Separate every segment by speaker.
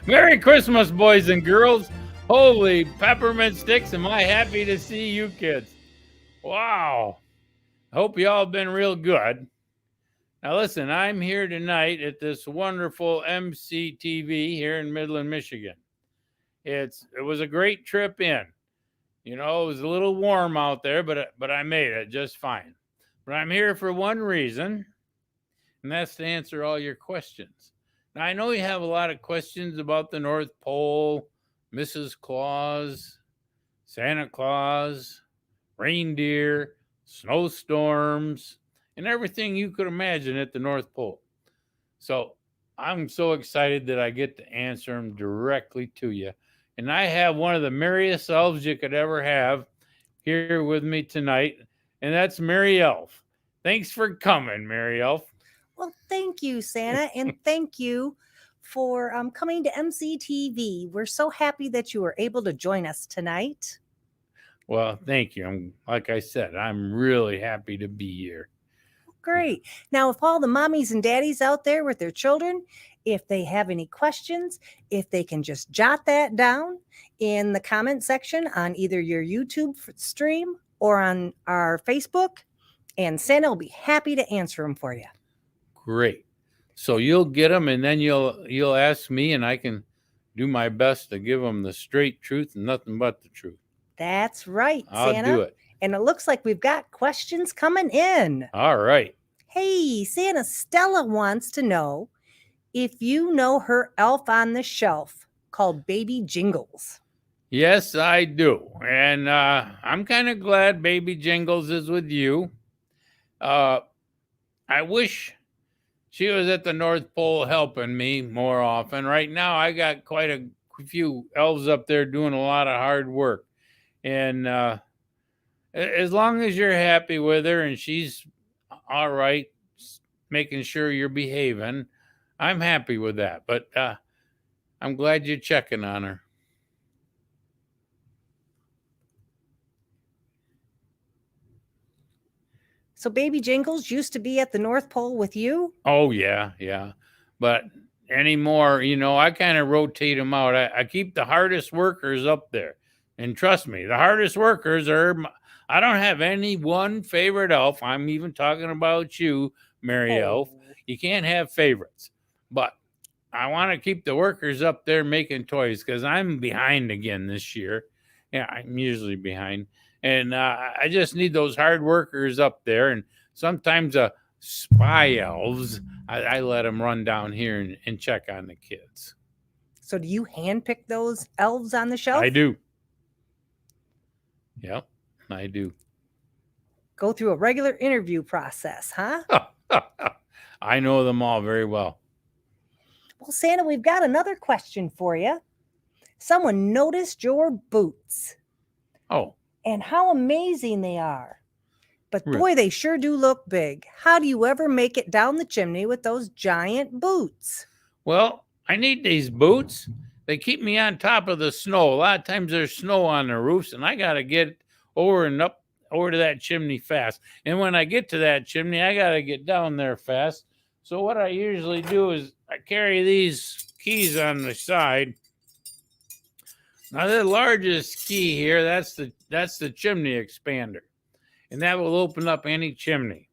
Speaker 1: Merry Christmas, boys and girls. Holy peppermint sticks, am I happy to see you kids. Wow. I hope you all been real good. Now listen, I'm here tonight at this wonderful MCTV here in Midland, Michigan. It was a great trip in. You know, it was a little warm out there, but I made it just fine. But I'm here for one reason, and that's to answer all your questions. Now, I know you have a lot of questions about the North Pole, Mrs. Claus, Santa Claus, reindeer, snowstorms, and everything you could imagine at the North Pole. So I'm so excited that I get to answer them directly to you. And I have one of the merriest elves you could ever have here with me tonight, and that's Mary Elf. Thanks for coming, Mary Elf.
Speaker 2: Well, thank you, Santa, and thank you for coming to MCTV. We're so happy that you were able to join us tonight.
Speaker 1: Well, thank you. Like I said, I'm really happy to be here.
Speaker 2: Great. Now, if all the mommies and daddies out there with their children, if they have any questions, if they can just jot that down in the comment section on either your YouTube stream or on our Facebook, and Santa will be happy to answer them for you.
Speaker 1: Great. So you'll get them, and then you'll ask me, and I can do my best to give them the straight truth and nothing but the truth.
Speaker 2: That's right,
Speaker 1: I'll
Speaker 2: Santa.
Speaker 1: do it.
Speaker 2: And it looks like we've got questions coming in.
Speaker 1: All right.
Speaker 2: Hey, Santa, Stella wants to know if you know her elf on the shelf called Baby Jingles.
Speaker 1: Yes, I do. And I'm kind of glad Baby Jingles is with you. I wish she was at the North Pole helping me more often. Right now, I got quite a few elves up there doing a lot of hard work. And as long as you're happy with her and she's all right, making sure you're behaving, I'm happy with that. But I'm glad you're checking on her.
Speaker 2: So Baby Jingles used to be at the North Pole with you?
Speaker 1: Oh, yeah. But anymore, you know, I kind of rotate them out. I keep the hardest workers up there. And trust me, the hardest workers are, I don't have any one favorite elf. I'm even talking about you, Mary Elf. You can't have favorites. But I want to keep the workers up there making toys because I'm behind again this year. Yeah, I'm usually behind. And I just need those hard workers up there. And sometimes spy elves, I let them run down here and check on the kids.
Speaker 2: So do you handpick those elves on the shelf?
Speaker 1: I do. Yep, I do.
Speaker 2: Go through a regular interview process, huh?
Speaker 1: I know them all very well.
Speaker 2: Well, Santa, we've got another question for you. Someone noticed your boots.
Speaker 1: Oh.
Speaker 2: And how amazing they are. But boy, they sure do look big. How do you ever make it down the chimney with those giant boots?
Speaker 1: Well, I need these boots. They keep me on top of the snow. A lot of times there's snow on the roofs, and I got to get over and up over to that chimney fast. And when I get to that chimney, I got to get down there fast. So what I usually do is I carry these keys on the side. Now the largest key here, that's the chimney expander. And that will open up any chimney.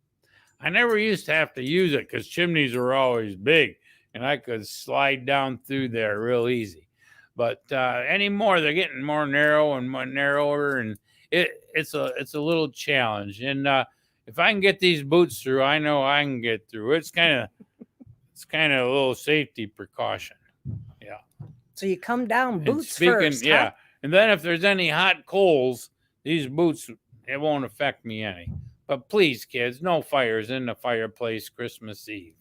Speaker 1: I never used to have to use it because chimneys were always big and I could slide down through there real easy. But anymore, they're getting more narrow and more narrower, and it's a little challenge. And if I can get these boots through, I know I can get through. It's kind of a little safety precaution. Yeah.
Speaker 2: So you come down boots first,
Speaker 1: yeah.
Speaker 2: Huh?
Speaker 1: And then if there's any hot coals, these boots, it won't affect me any. But please, kids, no fires in the fireplace Christmas Eve.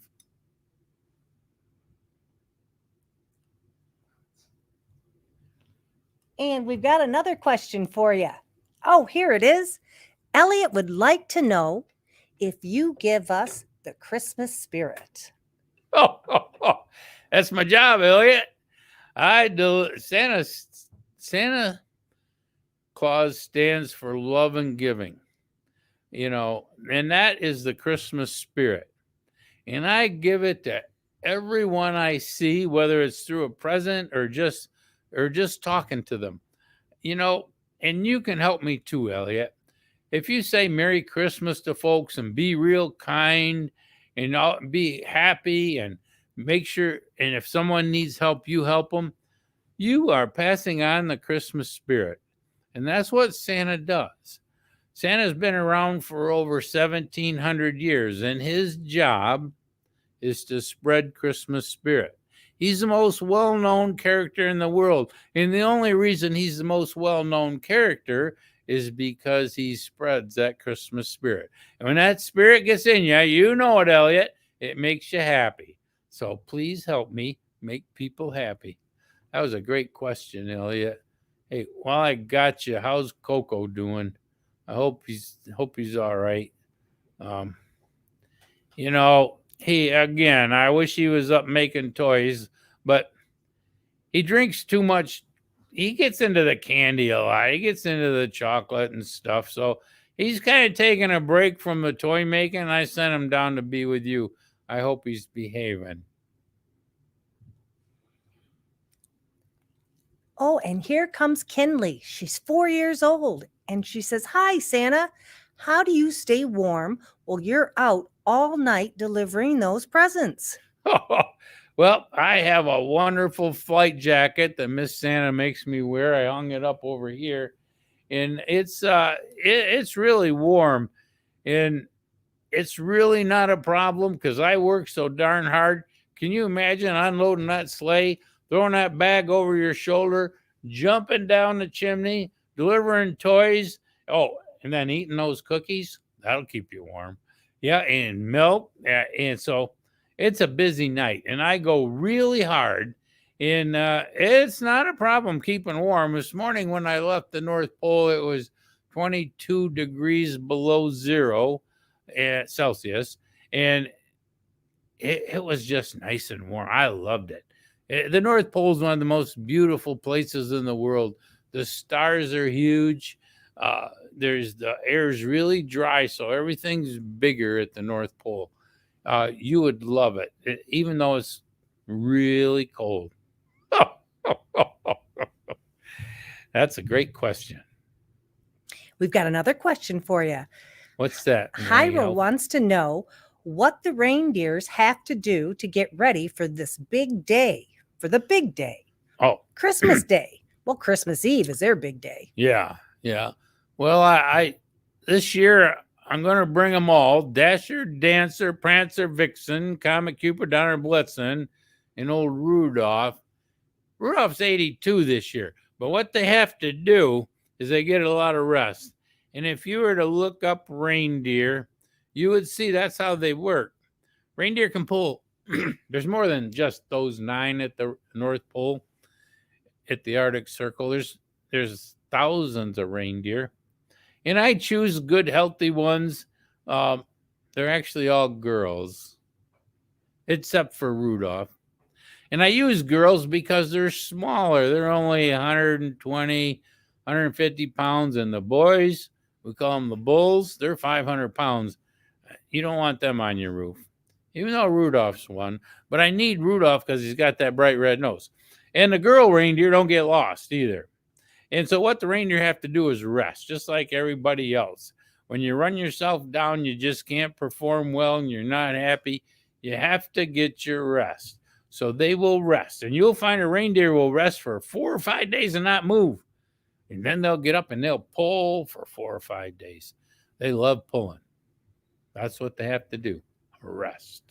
Speaker 2: And we've got another question for you. Oh, here it is. Elliot would like to know if you give us the Christmas spirit.
Speaker 1: Oh, that's my job, Elliot. I do. Santa Claus stands for love and giving, you know, and that is the Christmas spirit. And I give it to everyone I see, whether it's through a present or just talking to them. You know, and you can help me too, Elliot. If you say Merry Christmas to folks and be real kind and be happy and make sure, and if someone needs help, you help them, you are passing on the Christmas spirit. And that's what Santa does. Santa's been around for over 1,700 years, and his job is to spread Christmas spirit. He's the most well-known character in the world. And the only reason he's the most well-known character is because he spreads that Christmas spirit. And when that spirit gets in you, you know it, Elliot, it makes you happy. So please help me make people happy. That was a great question, Elliot. Hey, while I got you, how's Coco doing? I hope he's all right. You know, I wish he was up making toys, but he drinks too much. He gets into the candy a lot. He gets into the chocolate and stuff. So he's kind of taking a break from the toy making. I sent him down to be with you. I hope he's behaving.
Speaker 2: Oh, and here comes Kinley. She's 4 years old, and she says, "Hi, Santa. How do you stay warm while you're out all night delivering those presents?"
Speaker 1: Well, I have a wonderful flight jacket that Miss Santa makes me wear. I hung it up over here, and it's really warm, and it's really not a problem because I work so darn hard. Can you imagine unloading that sleigh, throwing that bag over your shoulder, jumping down the chimney, delivering toys? Oh, and then eating those cookies? That'll keep you warm. Yeah, and milk. And so it's a busy night, and I go really hard. And it's not a problem keeping warm. This morning when I left the North Pole, it was 22 degrees below zero Celsius, and it was just nice and warm. I loved it. The North Pole is one of the most beautiful places in the world. The stars are huge. The air's really dry, so everything's bigger at the North Pole. You would love it, even though it's really cold. That's a great question.
Speaker 2: We've got another question for you.
Speaker 1: What's that?
Speaker 2: Hyra wants to know what the reindeers have to do to get ready for this big day, for the big day.
Speaker 1: Oh,
Speaker 2: Christmas Day. Well, Christmas Eve is their big day.
Speaker 1: Yeah. Well, I this year I'm going to bring them all: Dasher, Dancer, Prancer, Vixen, Comet, Cupid, Donner, Blitzen, and old Rudolph. Rudolph's 82 this year, but what they have to do is they get a lot of rest. And if you were to look up reindeer, you would see that's how they work. Reindeer can pull. There's more than just those 9 at the North Pole, at the Arctic Circle. There's thousands of reindeer, and I choose good, healthy ones. They're actually all girls, except for Rudolph. And I use girls because they're smaller. They're only 120, 150 pounds, and the boys, we call them the bulls, they're 500 pounds. You don't want them on your roof, even though Rudolph's one. But I need Rudolph because he's got that bright red nose. And the girl reindeer don't get lost either. And so what the reindeer have to do is rest, just like everybody else. When you run yourself down, you just can't perform well and you're not happy. You have to get your rest. So they will rest. And you'll find a reindeer will rest for 4 or 5 days and not move. And then they'll get up and they'll pull for 4 or 5 days. They love pulling. That's what they have to do, rest.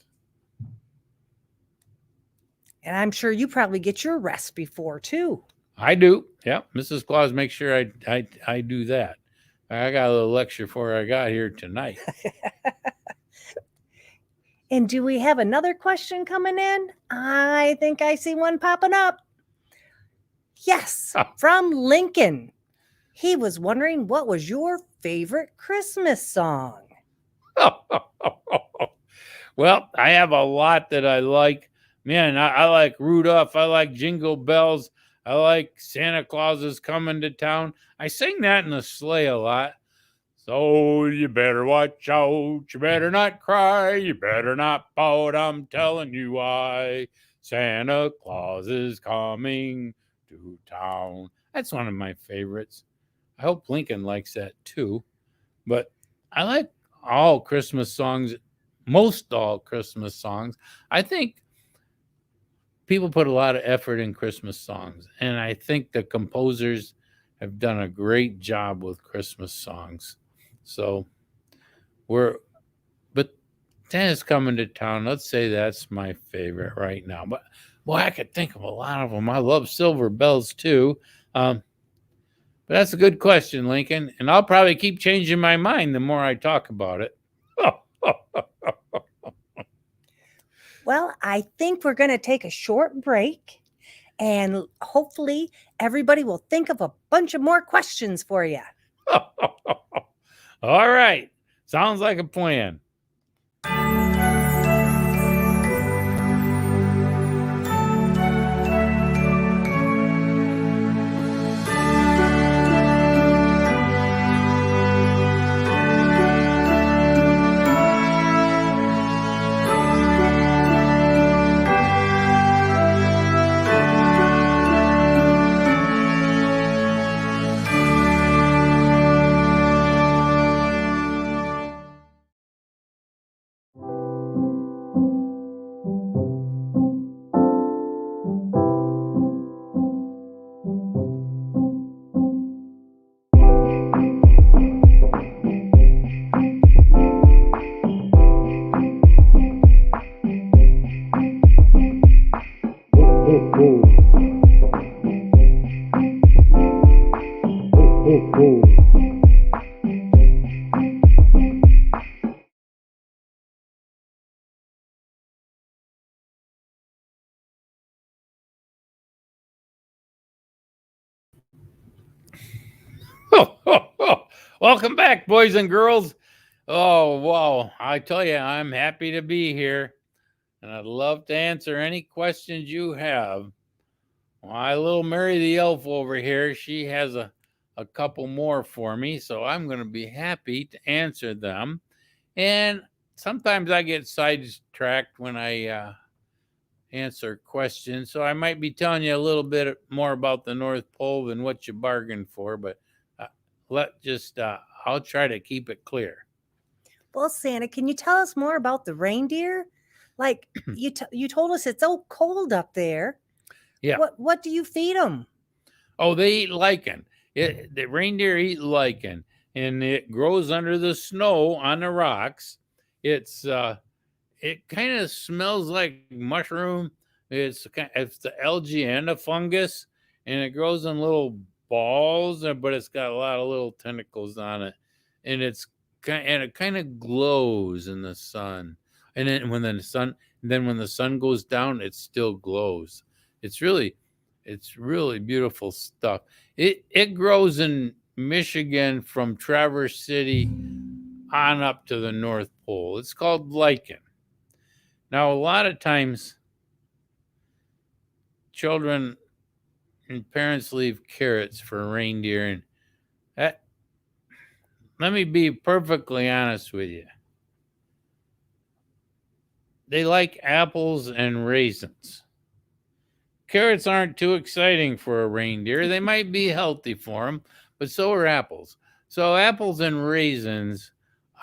Speaker 2: And I'm sure you probably get your rest before, too.
Speaker 1: I do. Yeah. Mrs. Claus makes sure I do that. I got a little lecture for her I got here tonight.
Speaker 2: And do we have another question coming in? I think I see one popping up. Yes, from Lincoln. He was wondering, what was your favorite Christmas song?
Speaker 1: Well, I have a lot that I like. Man, I like Rudolph. I like Jingle Bells. I like Santa Claus is Coming to Town. I sing that in the sleigh a lot. So you better watch out, you better not cry, you better not pout, I'm telling you why. Santa Claus is coming to town. That's one of my favorites. I hope Lincoln likes that too. But I like all Christmas songs, most all Christmas songs. I think people put a lot of effort in Christmas songs, and I think the composers have done a great job with Christmas songs. So but Santa's coming to town. Let's say that's my favorite right now. But boy, I could think of a lot of them. I love Silver Bells too. But that's a good question, Lincoln. And I'll probably keep changing my mind the more I talk about it.
Speaker 2: Well, I think we're going to take a short break and hopefully everybody will think of a bunch of more questions for you.
Speaker 1: All right. Sounds like a plan. Welcome back, boys and girls. Oh, wow. I tell you, I'm happy to be here, and I'd love to answer any questions you have. My little Mary the Elf over here, she has a couple more for me, so I'm going to be happy to answer them. And sometimes I get sidetracked when I answer questions, so I might be telling you a little bit more about the North Pole than what you bargained for, but I'll try to keep it clear.
Speaker 2: Well, Santa, can you tell us more about the reindeer? Like you told us it's so cold up there.
Speaker 1: Yeah.
Speaker 2: What do you feed them?
Speaker 1: Oh, they eat lichen. The reindeer eat lichen, and it grows under the snow on the rocks. It kind of smells like mushroom. It's the algae and a fungus, and it grows in little balls, but it's got a lot of little tentacles on it, and it kind of glows in the sun. And then when the sun goes down, it still glows. It's really beautiful stuff. It grows in Michigan from Traverse City on up to the North Pole. It's called lichen. Now, a lot of times, children and parents leave carrots for reindeer, and let me be perfectly honest with you. They like apples and raisins. Carrots aren't too exciting for a reindeer. They might be healthy for them, but so are apples. So apples and raisins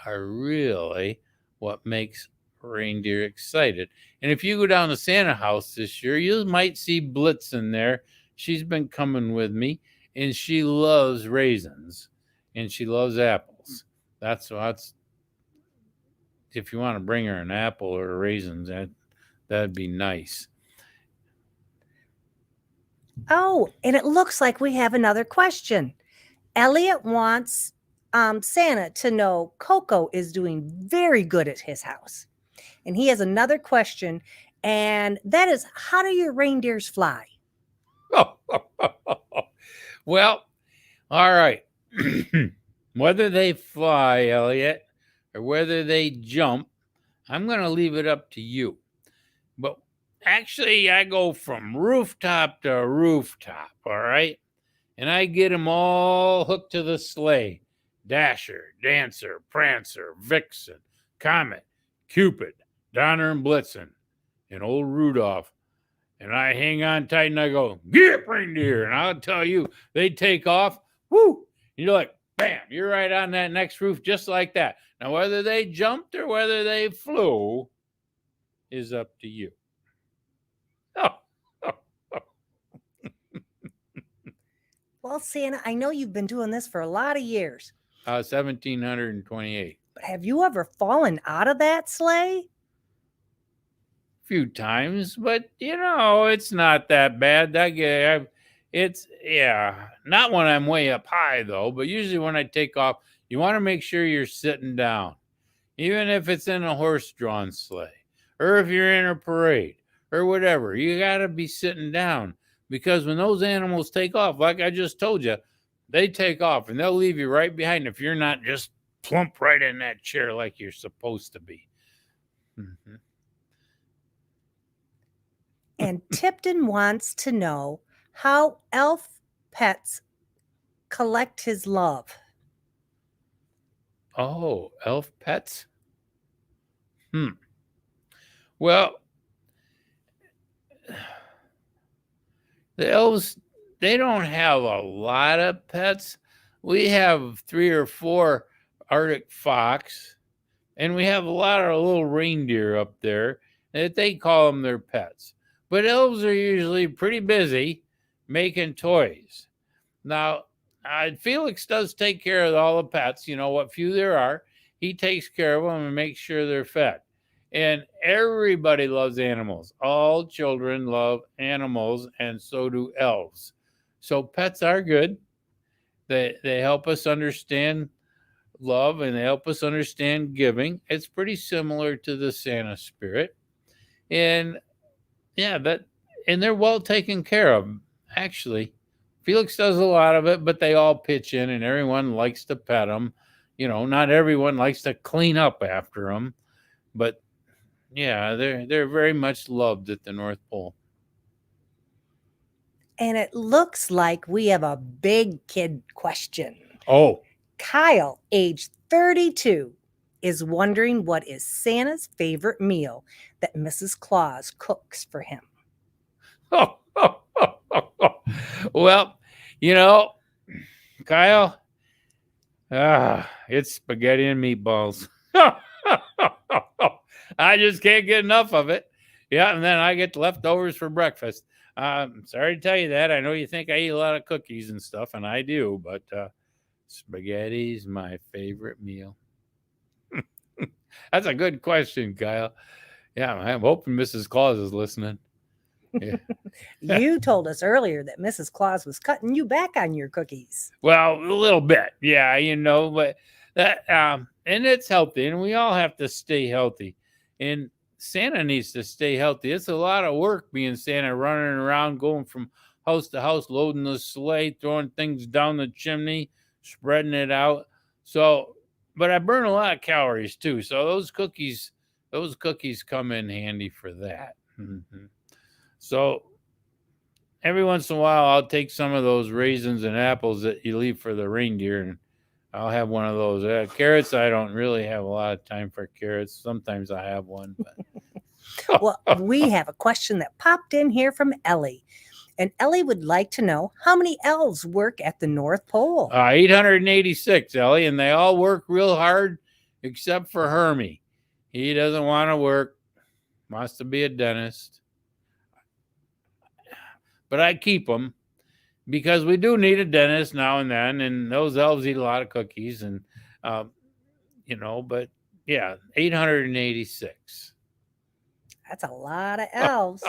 Speaker 1: are really what makes reindeer excited. And if you go down to Santa house this year, you might see Blitzen there. She's been coming with me, and she loves raisins, and she loves apples. That's if you want to bring her an apple or raisins, that'd be nice.
Speaker 2: Oh, and it looks like we have another question. Elliot wants Santa to know Coco is doing very good at his house. And he has another question, and that is, how do your reindeers fly?
Speaker 1: Well, all right. Whether they fly, Elliot, or whether they jump, I'm going to leave it up to you. But actually, I go from rooftop to rooftop, all right? And I get them all hooked to the sleigh. Dasher, Dancer, Prancer, Vixen, Comet, Cupid, Donner and Blitzen, and old Rudolph. And I hang on tight and I go, get up, reindeer. And I'll tell you, they take off. Woo! You're like, bam, you're right on that next roof just like that. Now, whether they jumped or whether they flew is up to you.
Speaker 2: Well, Santa, I know you've been doing this for a lot of years.
Speaker 1: 1728.
Speaker 2: But have you ever fallen out of that sleigh?
Speaker 1: Few times, but it's not that bad. It's not when I'm way up high though, but usually when I take off, you want to make sure you're sitting down, even if it's in a horse-drawn sleigh, or if you're in a parade, or whatever. You got to be sitting down, because when those animals take off, like I just told you, they take off and they'll leave you right behind if you're not just plump right in that chair like you're supposed to be. Mm-hmm.
Speaker 2: And Tipton wants to know how elf pets collect his love.
Speaker 1: Oh, elf pets? Well, the elves, they don't have a lot of pets. We have 3 or 4 Arctic fox, and we have a lot of little reindeer up there that they call them their pets. But elves are usually pretty busy making toys. Now, Felix does take care of all the pets, what few there are. He takes care of them and makes sure they're fed. And everybody loves animals. All children love animals, and so do elves. So pets are good. They help us understand love, and they help us understand giving. It's pretty similar to the Santa spirit. And and they're well taken care of, actually. Felix does a lot of it, but they all pitch in, and everyone likes to pet them. Not everyone likes to clean up after them, but they're very much loved at the North Pole.
Speaker 2: And it looks like we have a big kid question.
Speaker 1: Oh.
Speaker 2: Kyle, age 32, is wondering what is Santa's favorite meal that Mrs. Claus cooks for him.
Speaker 1: Well, Kyle, it's spaghetti and meatballs. I just can't get enough of it. Yeah, and then I get leftovers for breakfast. I'm sorry to tell you that. I know you think I eat a lot of cookies and stuff, and I do, but spaghetti's my favorite meal. That's a good question, Kyle. Yeah, I'm hoping Mrs. Claus is listening. Yeah.
Speaker 2: You told us earlier that Mrs. Claus was cutting you back on your cookies.
Speaker 1: Well, a little bit. Yeah, but that and it's healthy, and we all have to stay healthy. And Santa needs to stay healthy. It's a lot of work being Santa, running around, going from house to house, loading the sleigh, throwing things down the chimney, spreading it out. So, but I burn a lot of calories too. So those cookies come in handy for that. Mm-hmm. So every once in a while, I'll take some of those raisins and apples that you leave for the reindeer, and I'll have one of those. Carrots, I don't really have a lot of time for carrots. Sometimes I have one. But
Speaker 2: Well, we have a question that popped in here from Ellie. And Ellie would like to know how many elves work at the North Pole.
Speaker 1: 886, Ellie, and they all work real hard except for Hermie. He doesn't want to work, wants to be a dentist. But I keep him because we do need a dentist now and then, and those elves eat a lot of cookies, and but 886.
Speaker 2: That's a lot of elves.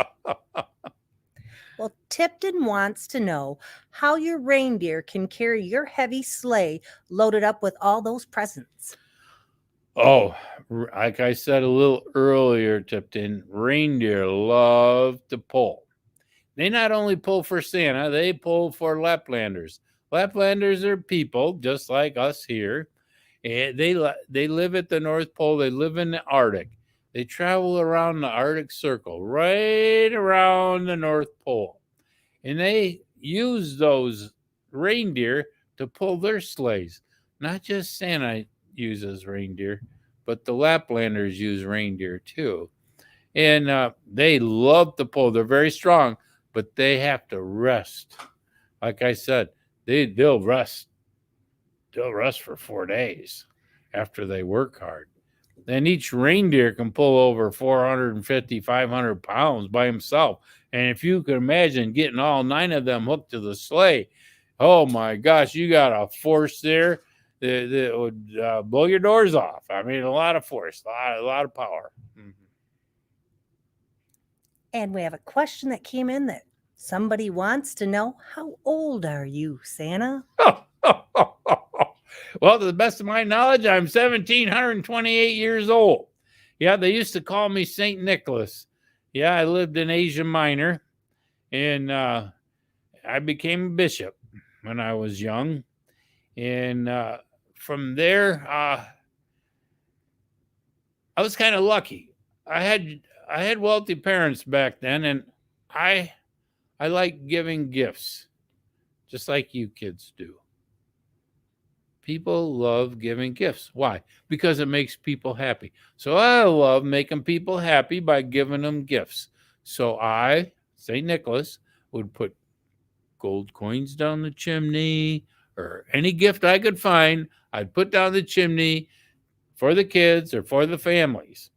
Speaker 2: Well, Tipton wants to know how your reindeer can carry your heavy sleigh loaded up with all those presents.
Speaker 1: Oh, like I said a little earlier, Tipton, reindeer love to pull. They not only pull for Santa, they pull for Laplanders. Laplanders are people just like us here. And they live at the North Pole. They live in the Arctic. They travel around the Arctic Circle, right around the North Pole. And they use those reindeer to pull their sleighs. not just Santa uses reindeer, but the Laplanders use reindeer too. And they love to pull. They're very strong, but they have to rest. Like I said, they'll rest. They'll rest for 4 days after they work hard. Then each reindeer can pull over 450, 500 pounds by himself. And if you can imagine getting all 9 of them hooked to the sleigh, oh my gosh, you got a force there that would blow your doors off. I mean, a lot of force, a lot of power. Mm-hmm.
Speaker 2: And we have a question that came in that somebody wants to know, how old are you, Santa?
Speaker 1: Well, to the best of my knowledge, I'm 1,728 years old. Yeah, they used to call me St. Nicholas. Yeah, I lived in Asia Minor, and I became a bishop when I was young. And from there, I was kind of lucky. I had wealthy parents back then, and I like giving gifts, just like you kids do. People love giving gifts. Why? Because it makes people happy. So I love making people happy by giving them gifts. So I, St. Nicholas, would put gold coins down the chimney, or any gift I could find, I'd put down the chimney for the kids or for the families.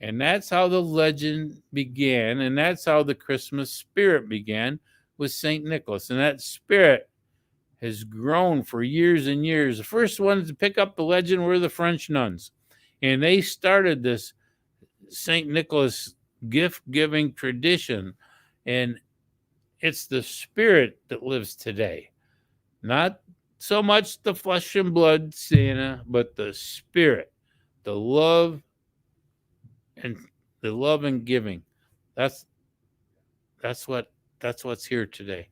Speaker 1: And that's how the legend began. And that's how the Christmas spirit began with St. Nicholas. And that spirit has grown for years and years. The first ones to pick up the legend were the French nuns. And they started this St. Nicholas gift-giving tradition. And it's the spirit that lives today. Not so much the flesh and blood Santa, but the spirit, the love and giving. That's what's here today.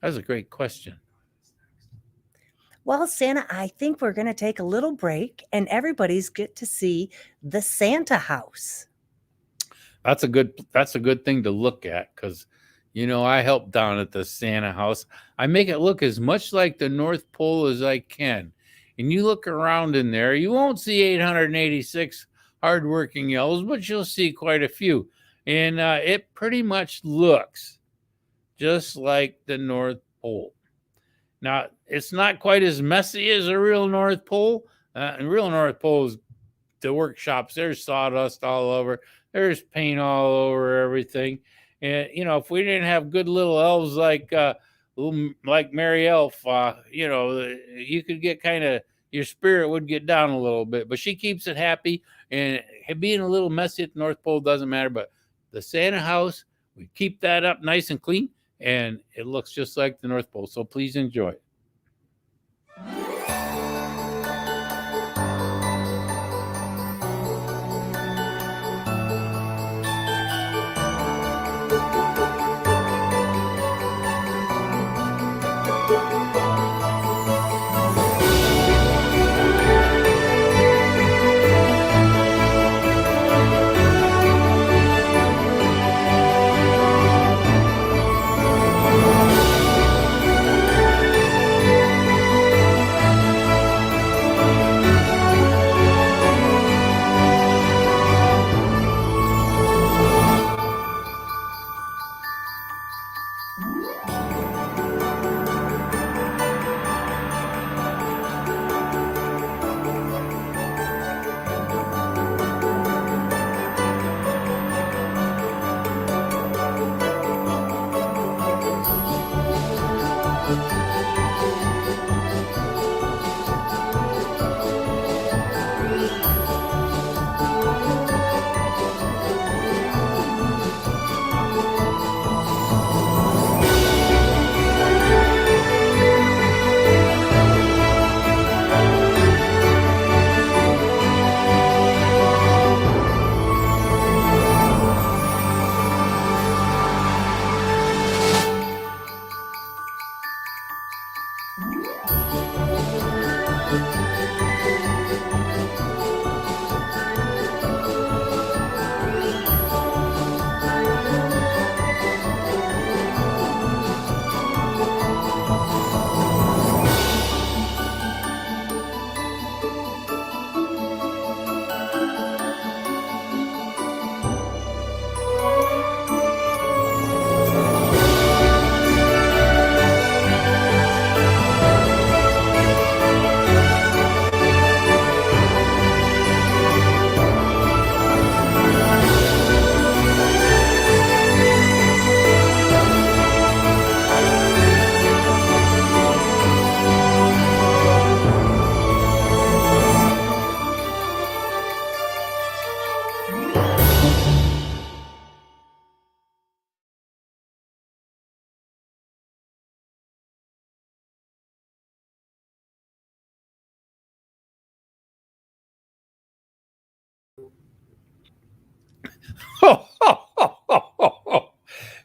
Speaker 1: That's a great question.
Speaker 2: Well, Santa, I think we're going to take a little break and everybody's get to see the Santa house.
Speaker 1: That's a good thing to look at, because I help down at the Santa house. I make it look as much like the North Pole as I can. And you look around in there, you won't see 886 hardworking elves, but you'll see quite a few. And it pretty much looks just like the North Pole. Now, it's not quite as messy as a real North Pole. And real North Pole is the workshops. There's sawdust all over. There's paint all over everything. And, if we didn't have good little elves like Mary Elf, you could get your spirit would get down a little bit. But she keeps it happy. And being a little messy at the North Pole doesn't matter. But the Santa house, we keep that up nice and clean. And it looks just like the North Pole. So please enjoy it.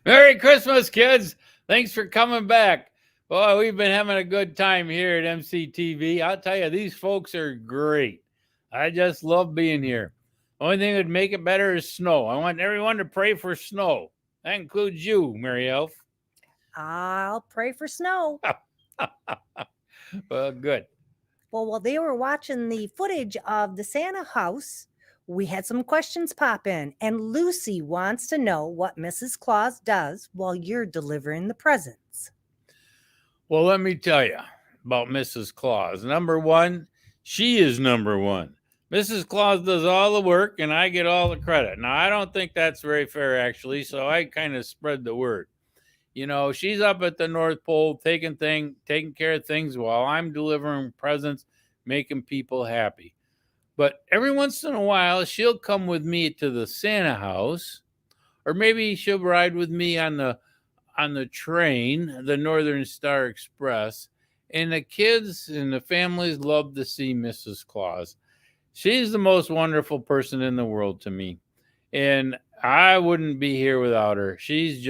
Speaker 1: Merry Christmas, kids. Thanks for coming back. Boy, we've been having a good time here at MCTV. I'll tell you, these folks are great. I just love being here. Only thing that would make it better is snow. I want everyone to pray for snow. That includes you, Mary Elf.
Speaker 2: I'll pray for snow.
Speaker 1: Well, good.
Speaker 2: Well, while they were watching the footage of the Santa house, we had some questions pop in, and Lucy wants to know what Mrs. Claus does while you're delivering the presents.
Speaker 1: Well, let me tell you about Mrs. Claus. Number one, she is number one. Mrs. Claus does all the work and I get all the credit. Now, I don't think that's very fair, actually, so I kind of spread the word. You know, she's up at the North Pole taking care of things while I'm delivering presents, making people happy. But every once in a while, she'll come with me to the Santa house, or maybe she'll ride with me on the train, the Northern Star Express, and the kids and the families love to see Mrs. Claus. She's the most wonderful person in the world to me, and I wouldn't be here without her. She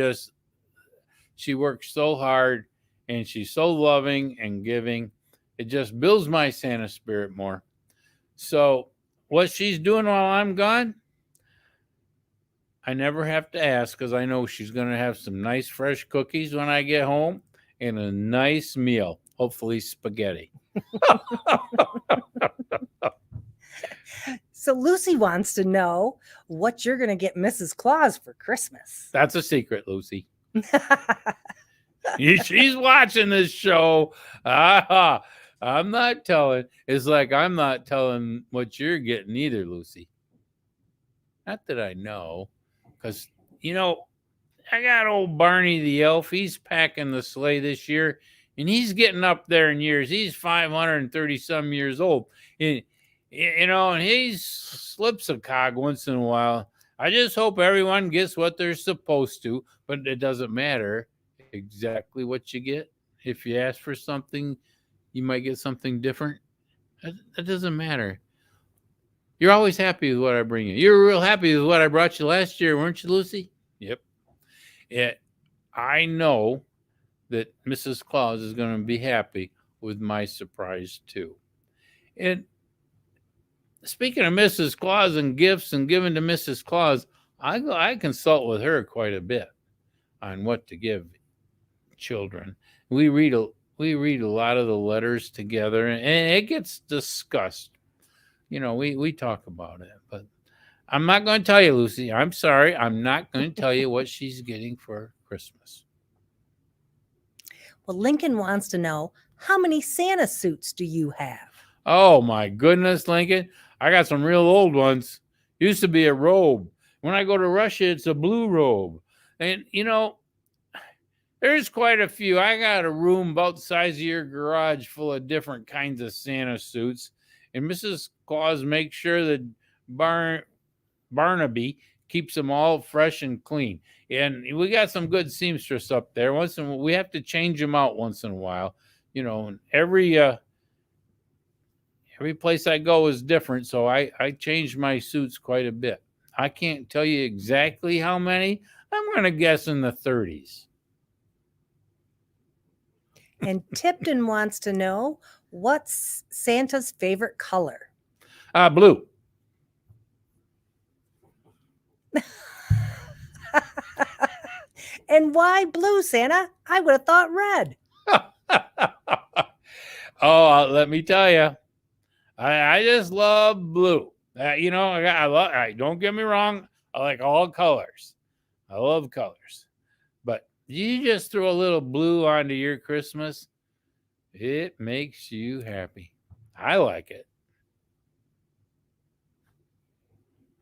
Speaker 1: works so hard, and she's so loving and giving. It just builds my Santa spirit more. So what she's doing while I'm gone, I never have to ask because I know she's going to have some nice fresh cookies when I get home and a nice meal, hopefully spaghetti.
Speaker 2: So Lucy wants to know what you're going to get Mrs. Claus for Christmas.
Speaker 1: That's a secret, Lucy. She's watching this show. I'm not telling. It's like I'm not telling what you're getting either, Lucy. Not that I know. Because, I got old Barney the elf. He's packing the sleigh this year, and he's getting up there in years. He's 530-some years old. And he slips a cog once in a while. I just hope everyone gets what they're supposed to, but it doesn't matter exactly what you get. If you ask for something, you might get something different. That doesn't matter. You're always happy with what I bring you. You're real happy with what I brought you last year, weren't you, Lucy? Yep. I know that Mrs. Claus is going to be happy with my surprise, too. And speaking of Mrs. Claus and gifts and giving to Mrs. Claus, I consult with her quite a bit on what to give children. We read a lot of the letters together, and it gets discussed. We talk about it, but I'm not going to tell you, Lucy. I'm sorry. I'm not going to tell you what she's getting for Christmas.
Speaker 2: Well, Lincoln wants to know, how many Santa suits do you have?
Speaker 1: Oh, my goodness, Lincoln. I got some real old ones. Used to be a robe. When I go to Russia, it's a blue robe. And, there's quite a few. I got a room about the size of your garage full of different kinds of Santa suits. And Mrs. Claus makes sure that Barnaby keeps them all fresh and clean. And we got some good seamstress up there. We have to change them out once in a while. Every place I go is different, so I change my suits quite a bit. I can't tell you exactly how many. I'm going to guess in the 30s.
Speaker 2: And Tipton wants to know, what's Santa's favorite color?
Speaker 1: Blue.
Speaker 2: And why blue, Santa? I would have thought red.
Speaker 1: Oh, let me tell you, I just love blue. Don't get me wrong. I like all colors. I love colors. But you just throw a little blue onto your Christmas, it makes you happy. I like it.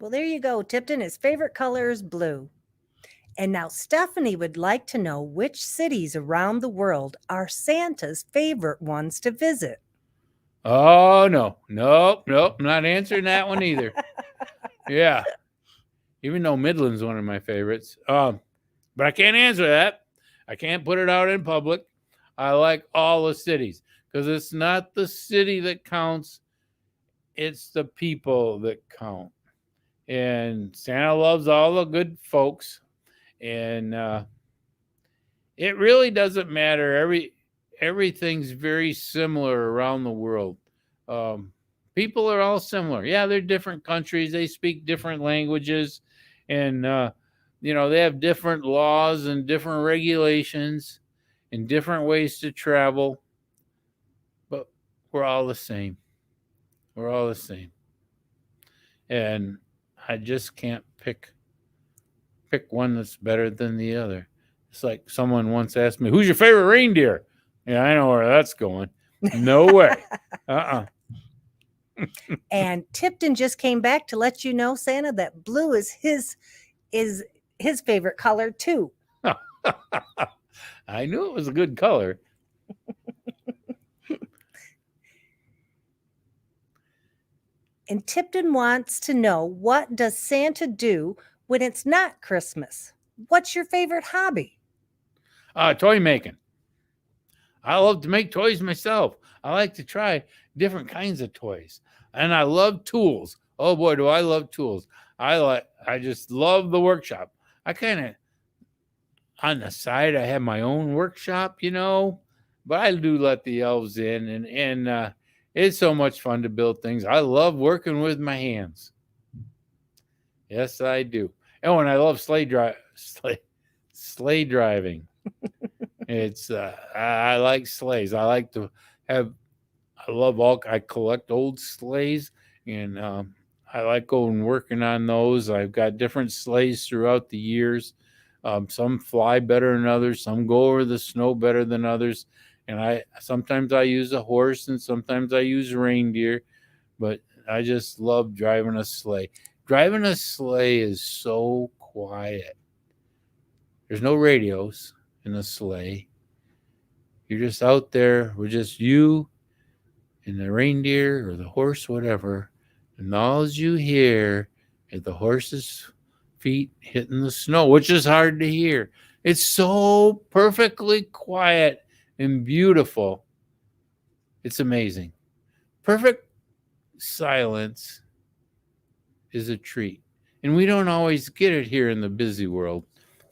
Speaker 2: Well, there you go, Tipton. His favorite color is blue. And now Stephanie would like to know, which cities around the world are Santa's favorite ones to visit?
Speaker 1: Oh, no. Nope. I'm not answering that one either. Yeah. Even though Midland's one of my favorites. But I can't answer that. I can't put it out in public. I like all the cities because it's not the city that counts. It's the people that count. and Santa loves all the good folks, and it really doesn't matter. Everything's very similar around the world. Um, People are all similar. Yeah, they're different countries. They speak different languages, and they have different laws and different regulations and different ways to travel. But we're all the same. We're all the same, and I just can't pick one that's better than the other. It's like someone once asked me, "Who's your favorite reindeer?" Yeah, I know where that's going. No way.
Speaker 2: And Tipton just came back to let you know, Santa, that blue is his favorite color too.
Speaker 1: I knew it was a good color.
Speaker 2: And Tipton wants to know, what does Santa do when it's not Christmas? What's your favorite hobby?
Speaker 1: Toy making. I love to make toys myself. I like to try different kinds of toys. And I love tools. Oh boy, do I love tools. I just love the workshop. I kind of, on the side, I have my own workshop, but I do let the elves in, and it's so much fun to build things. I love working with my hands. Yes, I do. Oh, and I love sleigh driving. It's I like sleighs. I like to have. I collect old sleighs, and I like going working on those. I've got different sleighs throughout the years. Some fly better than others. Some go over the snow better than others. And I sometimes I use a horse, and sometimes I use reindeer. But I just love driving a sleigh. Driving a sleigh is so quiet. There's no radios in a sleigh. You're just out there with just you and the reindeer or the horse, whatever. And all you hear is the horse's feet hitting the snow, which is hard to hear. It's so perfectly quiet and beautiful. It's amazing. Perfect silence is a treat. And we don't always get it here in the busy world.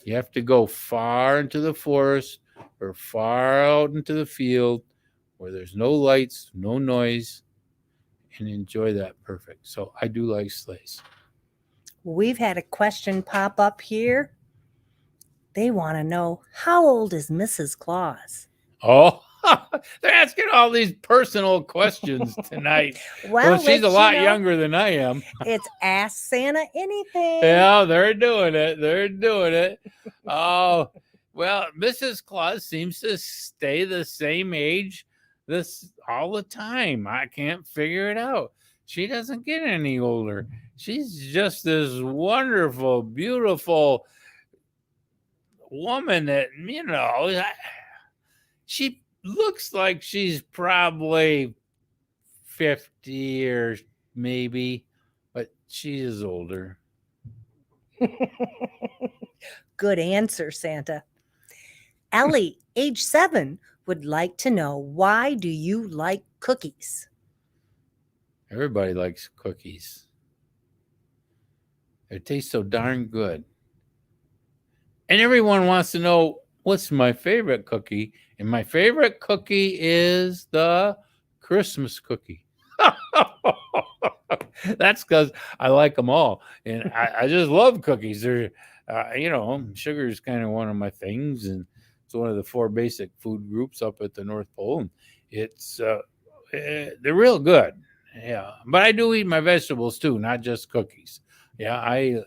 Speaker 1: You have to go far into the forest or far out into the field where there's no lights, no noise, and enjoy that perfect. So I do like sleighs.
Speaker 2: We've had a question pop up here. They want to know, how old is Mrs. Claus?
Speaker 1: Oh, they're asking all these personal questions tonight. Well, she's a lot younger than I am.
Speaker 2: It's Ask Santa Anything.
Speaker 1: Yeah, they're doing it. They're doing it. Oh, well, Mrs. Claus seems to stay the same age this all the time. I can't figure it out. She doesn't get any older. She's just this wonderful, beautiful woman that, she looks like she's probably 50 or maybe, but she is older.
Speaker 2: Good answer, Santa. Ellie, age 7, would like to know, why do you like cookies?
Speaker 1: Everybody likes cookies. They taste so darn good. And everyone wants to know, what's my favorite cookie? And my favorite cookie is the Christmas cookie. That's because I like them all. And I just love cookies. They're, sugar is kind of one of my things. And it's one of the 4 basic food groups up at the North Pole. And it's, they're real good. Yeah. But I do eat my vegetables too, not just cookies. Yeah. I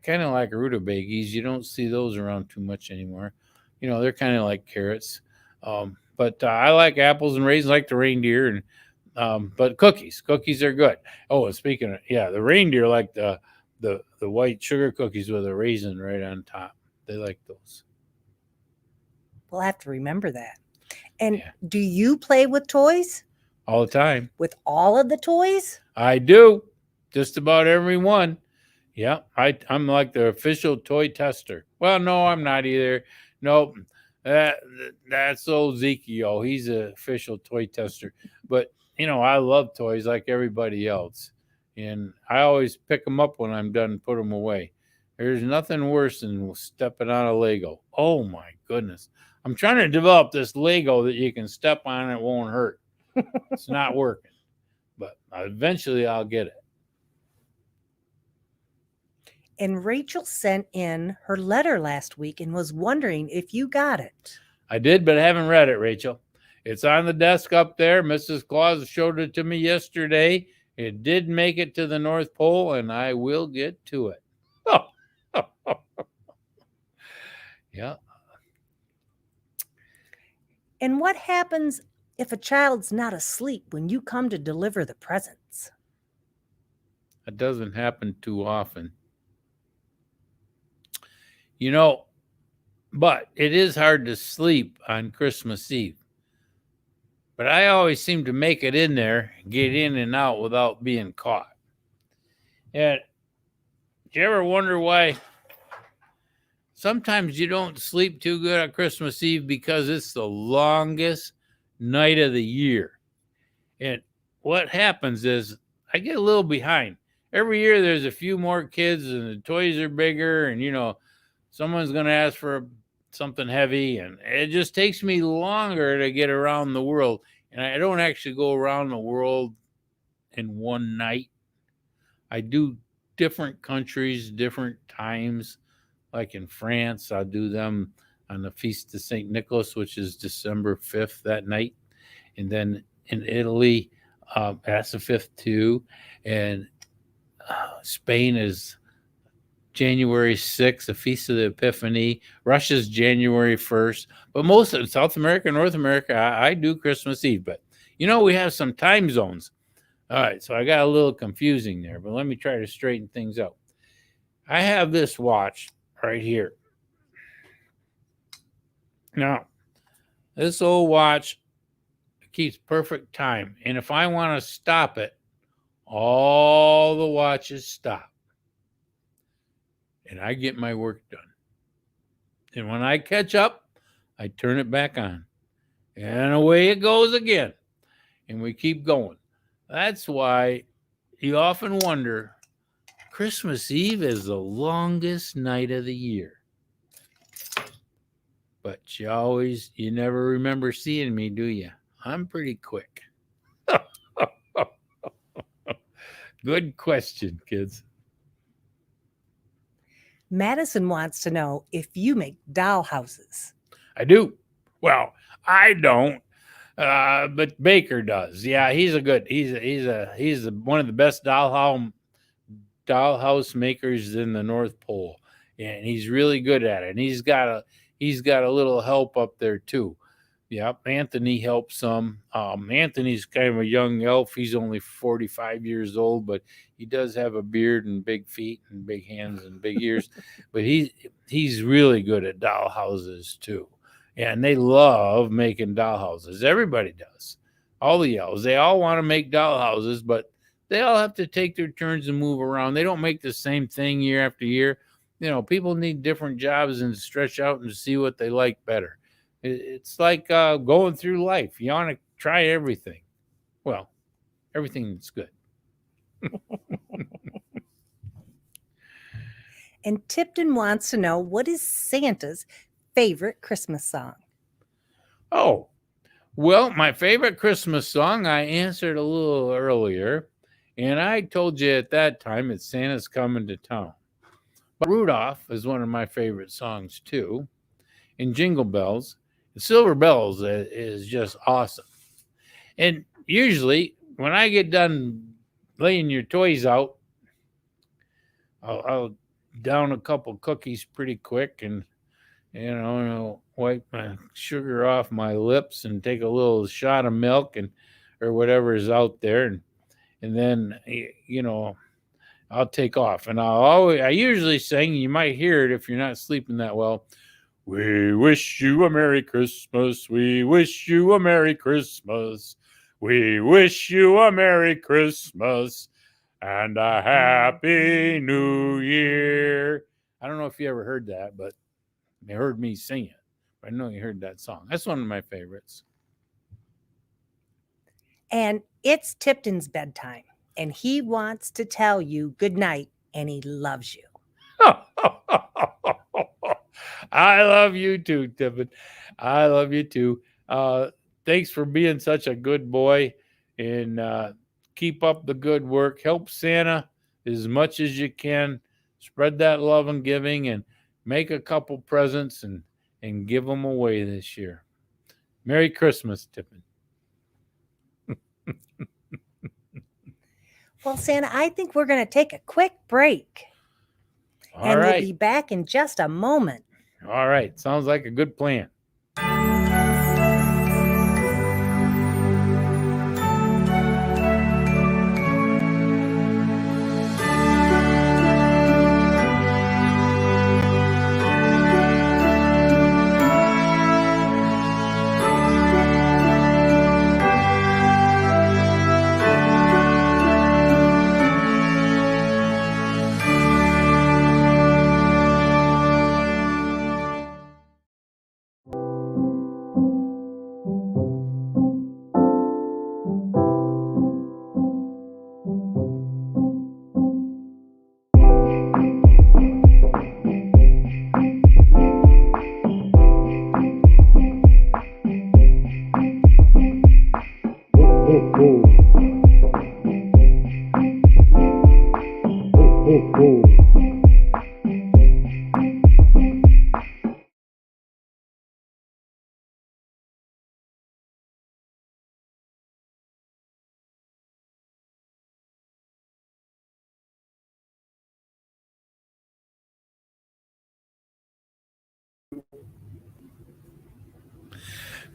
Speaker 1: kind of like rutabagas. You don't see those around too much anymore. They're kind of like carrots. But I like apples and raisins, like the reindeer. And but cookies are good. Oh, and speaking of, the reindeer like the white sugar cookies with a raisin right on top. They like those.
Speaker 2: We'll have to remember that. And do you play with toys?
Speaker 1: All the time.
Speaker 2: With all of the toys?
Speaker 1: I do. Just about every one. Yeah, I'm like the official toy tester. Well, no, I'm not either. Nope. That's old Ezekiel. He's an official toy tester. But, I love toys like everybody else. and I always pick them up when I'm done and put them away. There's nothing worse than stepping on a Lego. Oh my goodness. I'm trying to develop this Lego that you can step on and it won't hurt. It's not working, but eventually I'll get it.
Speaker 2: And Rachel sent in her letter last week and was wondering if you got it.
Speaker 1: I did, but I haven't read it, Rachel. It's on the desk up there. Mrs. Claus showed it to me yesterday. It did make it to the North Pole, and I will get to it. Yeah.
Speaker 2: And what happens if a child's not asleep when you come to deliver the presents?
Speaker 1: That doesn't happen too often. You know, but it is hard to sleep on Christmas Eve. But I always seem to make it in there, get in and out without being caught. And do you ever wonder why sometimes you don't sleep too good on Christmas Eve? Because it's the longest night of the year. And what happens is I get a little behind. Every year there's a few more kids and the toys are bigger, and someone's going to ask for something heavy, and it just takes me longer to get around the world. And I don't actually go around the world in one night. I do different countries, different times. Like in France, I'll do them on the Feast of St. Nicholas, which is December 5th that night. And then in Italy, that's the 5th too. And Spain is January 6th, the Feast of the Epiphany. Russia's January 1st. But most of South America, North America, I do Christmas Eve. But, we have some time zones. All right, so I got a little confusing there, but let me try to straighten things out. I have this watch right here. Now, this old watch keeps perfect time. And if I want to stop it, all the watches stop. And I get my work done. And when I catch up, I turn it back on. And away it goes again. And we keep going. That's why you often wonder, Christmas Eve is the longest night of the year. But you never remember seeing me, do you? I'm pretty quick. Good question, kids.
Speaker 2: Madison wants to know if you make doll houses.
Speaker 1: I do. Well, I don't, but Baker does. Yeah, he's one of the best dollhouse makers in the North Pole, and he's really good at it. And he's got a little help up there too. Yeah, Anthony helps some. Anthony's kind of a young elf. He's only 45 years old, but he does have a beard and big feet and big hands and big ears. But he's really good at doll houses too. And they love making doll houses. Everybody does. All the elves. They all want to make doll houses, but they all have to take their turns and move around. They don't make the same thing year after year. People need different jobs and stretch out and see what they like better. It's like going through life. You want to try everything. Well, everything that's good.
Speaker 2: And Tipton wants to know, what is Santa's favorite Christmas song?
Speaker 1: Oh, well, my favorite Christmas song, I answered a little earlier. And I told you at that time, it's Santa's Coming to Town. But Rudolph is one of my favorite songs too. And Jingle Bells. Silver Bells is just awesome. And usually when I get done laying your toys out, I'll down a couple cookies pretty quick and wipe my sugar off my lips and take a little shot of milk or whatever is out there, and then I'll take off. And I usually sing, you might hear it if you're not sleeping that well, we wish you a Merry Christmas. We wish you a Merry Christmas. We wish you a Merry Christmas and a Happy New Year. I don't know if you ever heard that, but you heard me sing it. I know you heard that song. That's one of my favorites.
Speaker 2: And it's Tipton's bedtime. and he wants to tell you good night, and he loves you.
Speaker 1: I love you too, Tippin. I love you too. Thanks for being such a good boy, and keep up the good work. Help Santa as much as you can. Spread that love and giving, and make a couple presents and give them away this year. Merry Christmas, Tippin.
Speaker 2: Well, Santa, I think we're going to take a quick break.
Speaker 1: All
Speaker 2: and
Speaker 1: right.
Speaker 2: we'll be back in just a moment.
Speaker 1: All right. Sounds like a good plan.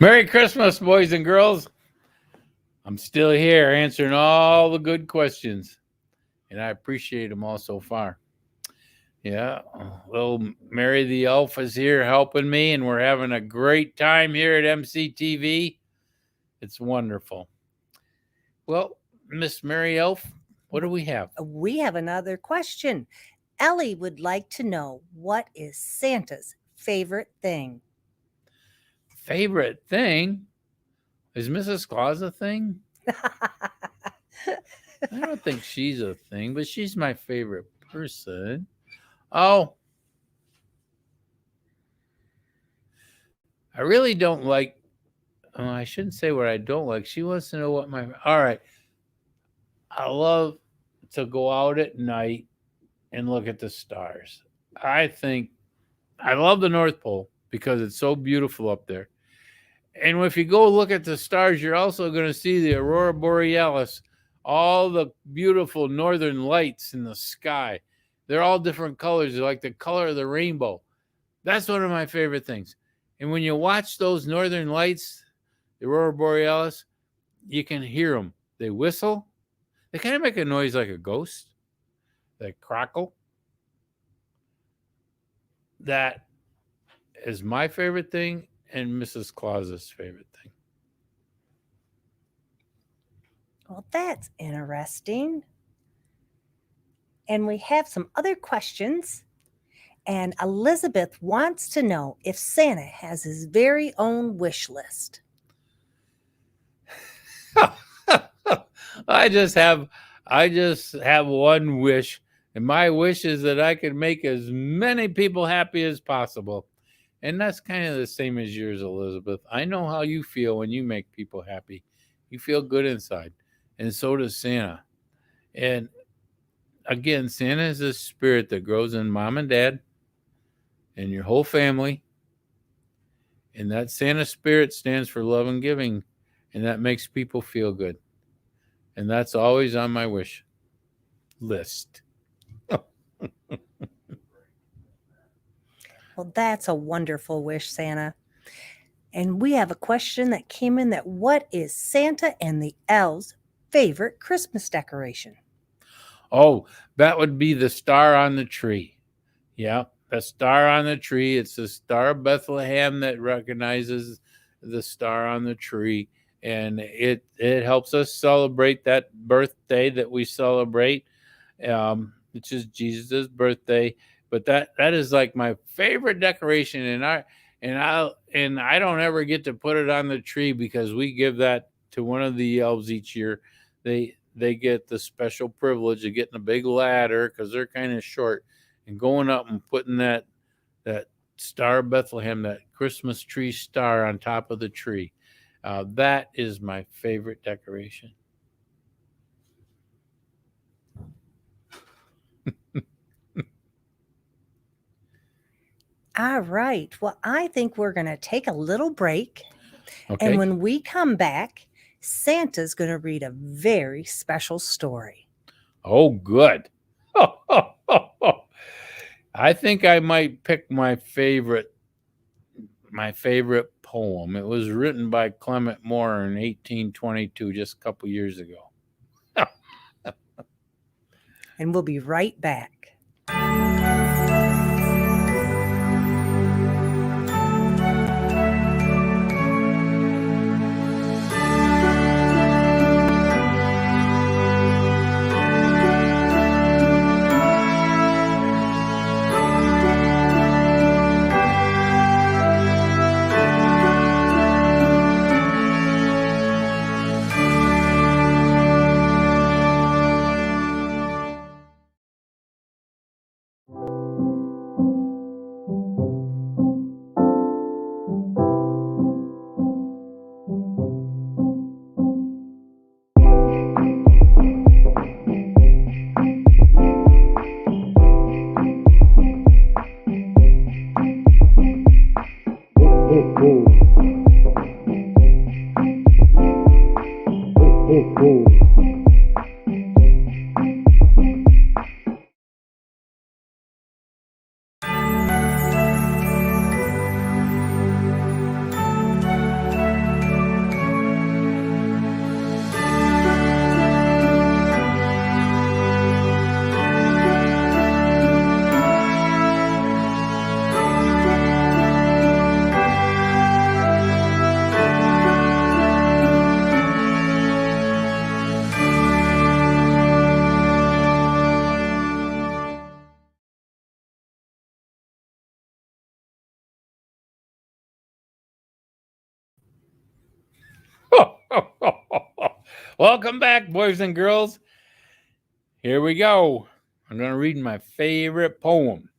Speaker 1: Merry Christmas, boys and girls. I'm still here answering all the good questions, and I appreciate them all so far. Yeah, little Mary the Elf is here helping me, and we're having a great time here at MCTV. It's wonderful. Well, Miss Mary Elf, what do we have?
Speaker 2: We have another question. Ellie would like to know, what is Santa's favorite thing?
Speaker 1: Favorite thing? Is Mrs. Claus a thing? I don't think she's a thing, but she's my favorite person. Oh, I really don't like. Oh, I shouldn't say what I don't like. She wants to know what my. All right. I love to go out at night and look at the stars. I think I love the North Pole because it's so beautiful up there. And if you go look at the stars, you're also going to see the Aurora Borealis, all the beautiful northern lights in the sky. They're all different colors. They're like the color of the rainbow. That's one of my favorite things. And when you watch those northern lights, the Aurora Borealis, you can hear them. They whistle. They kind of make a noise like a ghost. They crackle. That is my favorite thing and Mrs. Claus's favorite thing.
Speaker 2: Well, that's interesting. And we have some other questions. And Elizabeth wants to know if Santa has his very own wish list.
Speaker 1: I just have one wish, and my wish is that I can make as many people happy as possible. And that's kind of the same as yours, Elizabeth. I know how you feel when you make people happy. You feel good inside, and so does Santa. And again, Santa is a spirit that grows in mom and dad and your whole family. And that Santa spirit stands for love and giving, and that makes people feel good. And that's always on my wish list.
Speaker 2: Well, that's a wonderful wish, Santa. And we have a question that came in that what is Santa and the elves' favorite Christmas decoration?
Speaker 1: Oh, that would be the star on the tree. Yeah, the star on the tree. It's the Star of Bethlehem that recognizes the star on the tree. And it helps us celebrate that birthday that we celebrate, which is Jesus' birthday. But that is like my favorite decoration, and I don't ever get to put it on the tree because we give that to one of the elves each year. They they get the special privilege of getting a big ladder because they're kind of short and going up and putting that Star of Bethlehem, that Christmas tree star on top of the tree. That is my favorite decoration.
Speaker 2: All right. Well, I think we're going to take a little break.
Speaker 1: Okay.
Speaker 2: And when we come back, Santa's going to read a very special story.
Speaker 1: Oh, good. I think I might pick my favorite poem. It was written by Clement Moore in 1822, just a couple years ago.
Speaker 2: And we'll be right back.
Speaker 1: Welcome back, boys and girls. Here we go. I'm going to read my favorite poem.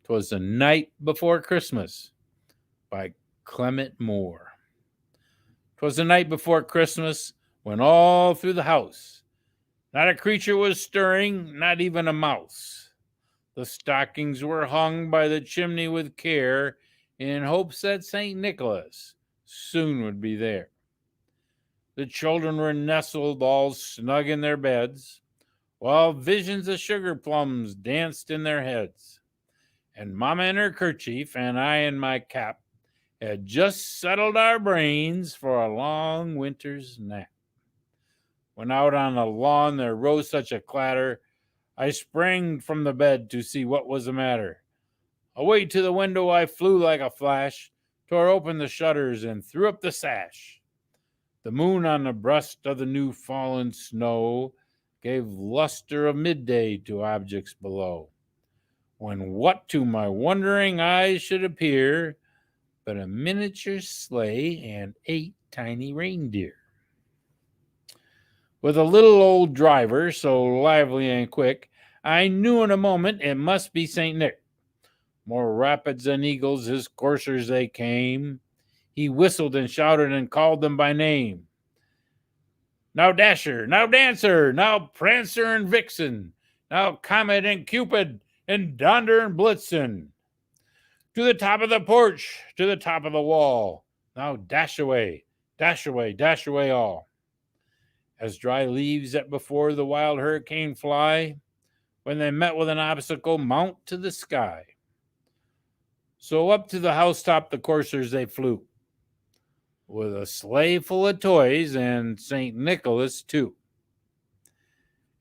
Speaker 1: 'Twas the Night Before Christmas by Clement Moore. 'Twas the night before Christmas when all through the house not a creature was stirring, not even a mouse. The stockings were hung by the chimney with care in hopes that St. Nicholas soon would be there. The children were nestled all snug in their beds, while visions of sugar plums danced in their heads. And Mama in her kerchief and I in my cap had just settled our brains for a long winter's nap. When out on the lawn there rose such a clatter, I sprang from the bed to see what was the matter. Away to the window I flew like a flash, tore open the shutters and threw up the sash. The moon on the breast of the new fallen snow gave luster of midday to objects below, when what to my wondering eyes should appear but a miniature sleigh and 8 tiny reindeer. With a little old driver so lively and quick, I knew in a moment it must be St. Nick. More rapid than eagles his coursers they came. He whistled and shouted and called them by name. Now Dasher, now Dancer, now Prancer and Vixen, now Comet and Cupid, and Donder and Blitzen. To the top of the porch, to the top of the wall, now dash away, dash away, dash away all. As dry leaves that before the wild hurricane fly, when they met with an obstacle, mount to the sky. So up to the housetop the coursers they flew, with a sleigh full of toys and St. Nicholas too.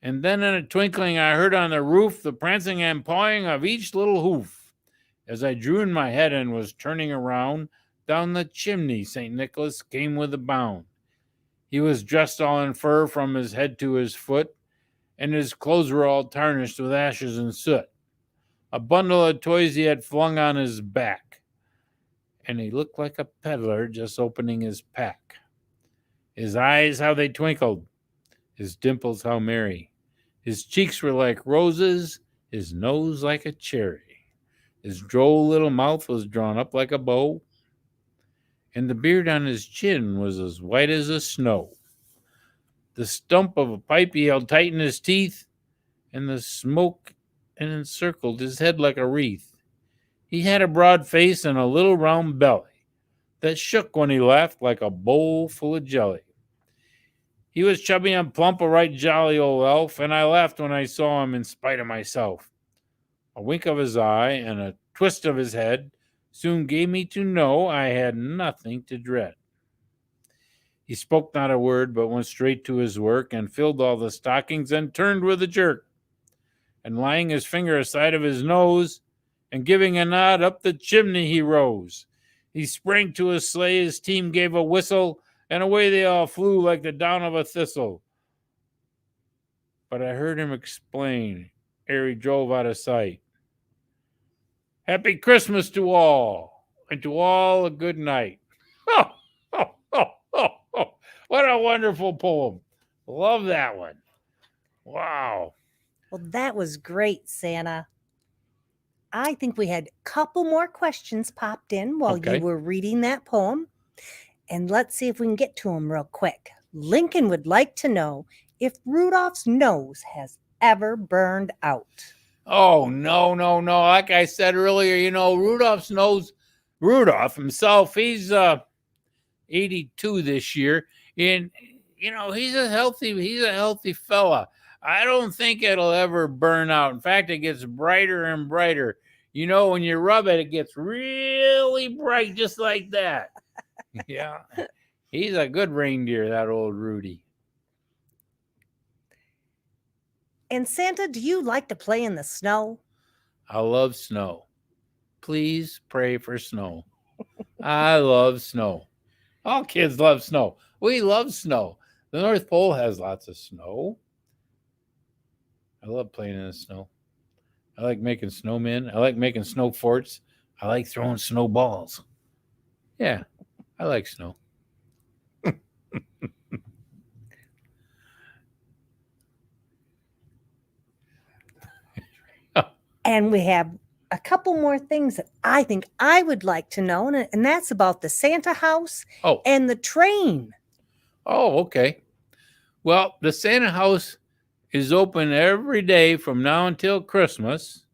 Speaker 1: And then in a twinkling I heard on the roof the prancing and pawing of each little hoof. As I drew in my head and was turning around, down the chimney St. Nicholas came with a bound. He was dressed all in fur from his head to his foot, and his clothes were all tarnished with ashes and soot. A bundle of toys he had flung on his back, and he looked like a peddler just opening his pack. His eyes, how they twinkled, his dimples how merry. His cheeks were like roses, his nose like a cherry. His droll little mouth was drawn up like a bow, and the beard on his chin was as white as the snow. The stump of a pipe he held tight in his teeth, and the smoke encircled his head like a wreath. He had a broad face and a little round belly that shook when he laughed like a bowl full of jelly. He was chubby and plump, a right jolly old elf, and I laughed when I saw him in spite of myself. A wink of his eye and a twist of his head soon gave me to know I had nothing to dread. He spoke not a word, but went straight to his work and filled all the stockings and turned with a jerk. And laying his finger aside of his nose and giving a nod up the chimney he rose. He sprang to his sleigh, his team gave a whistle, and away they all flew like the down of a thistle. But I heard him explain ere he drove out of sight. Happy Christmas to all, and to all a good night. Oh, oh, oh, oh, oh. What a wonderful poem. Love that one. Wow.
Speaker 2: Well, that was great, Santa. I think we had a couple more questions popped in while
Speaker 1: Okay.
Speaker 2: you were reading that poem. And let's see if we can get to them real quick. Lincoln would like to know if Rudolph's nose has ever burned out.
Speaker 1: Oh, no. Like I said earlier, Rudolph himself, he's 82 this year. And, he's a healthy fella. I don't think it'll ever burn out. In fact, it gets brighter and brighter. When you rub it, it gets really bright, just like that. Yeah. He's a good reindeer, that old Rudy.
Speaker 2: And Santa, do you like to play in the snow?
Speaker 1: I love snow. Please pray for snow. I love snow. All kids love snow. We love snow. The North Pole has lots of snow. I love playing in the snow. I like making snowmen. I like making snow forts. I like throwing snowballs. Yeah, I like snow.
Speaker 2: And we have a couple more things that I think I would like to know, and that's about the Santa house and the train.
Speaker 1: Oh, okay. Well, the Santa house is open every day from now until Christmas,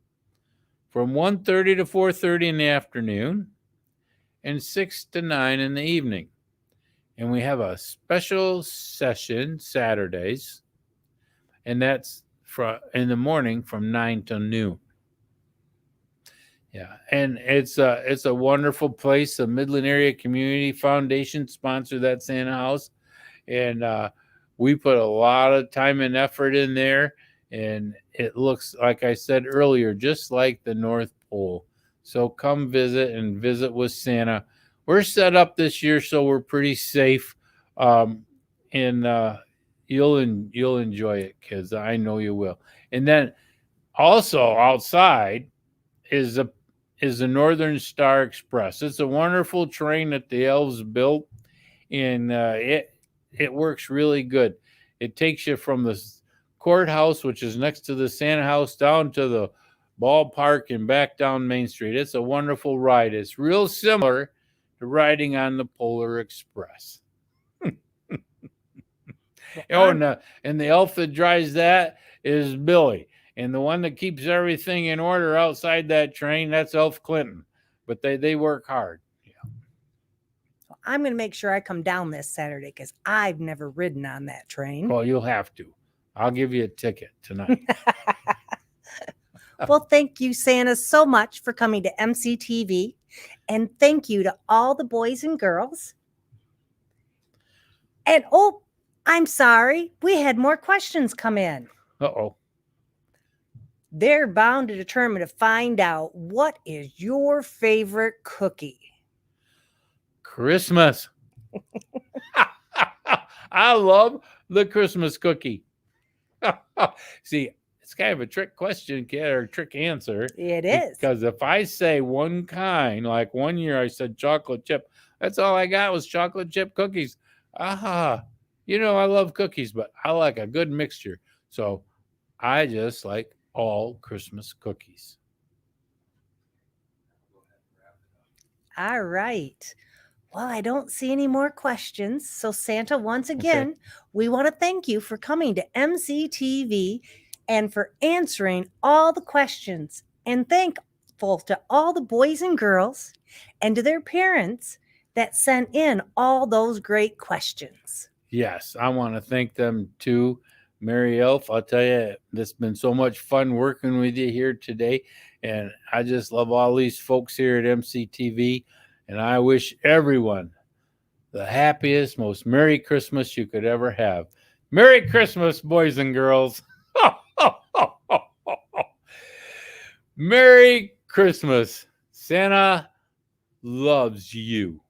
Speaker 1: from 1:30 to 4:30 in the afternoon and 6 to 9 in the evening. And we have a special session Saturdays, and that's in the morning from 9 to noon. Yeah, and it's a wonderful place. The Midland Area Community Foundation sponsored that Santa house, and we put a lot of time and effort in there, and it looks, like I said earlier, just like the North Pole. So come visit with Santa. We're set up this year, so we're pretty safe, and you'll enjoy it, kids. I know you will. And then also outside is the Northern Star Express. It's a wonderful train that the Elves built, and it works really good. It takes you from the courthouse, which is next to the Santa house, down to the ballpark and back down Main Street. It's a wonderful ride. It's real similar to riding on the Polar Express. And the elf that drives that is Billy. And the one that keeps everything in order outside that train, that's Elf Clinton. But they work hard. Yeah.
Speaker 2: I'm going to make sure I come down this Saturday because I've never ridden on that train.
Speaker 1: Well, you'll have to. I'll give you a ticket tonight.
Speaker 2: Well, thank you, Santa, so much for coming to MCTV. And thank you to all the boys and girls. And, I'm sorry. We had more questions come in.
Speaker 1: Uh-oh.
Speaker 2: They're bound to determine to find out what is your favorite cookie.
Speaker 1: Christmas. I love the Christmas cookie. See, it's kind of a trick question, kid, or a trick answer.
Speaker 2: It is.
Speaker 1: Because if I say one kind, like one year I said chocolate chip, that's all I got was chocolate chip cookies. Aha. You know, I love cookies, but I like a good mixture. So I just like all Christmas cookies.
Speaker 2: All right. Well, I don't see any more questions. So, Santa, once
Speaker 1: Okay.
Speaker 2: again, we want to thank you for coming to MCTV and for answering all the questions. And thankful to all the boys and girls and to their parents that sent in all those great questions.
Speaker 1: Yes, I want to thank them too, Mary Elf. I'll tell you, it's been so much fun working with you here today. And I just love all these folks here at MCTV. And I wish everyone the happiest, most Merry Christmas you could ever have. Merry Christmas, boys and girls. Merry Christmas. Santa loves you.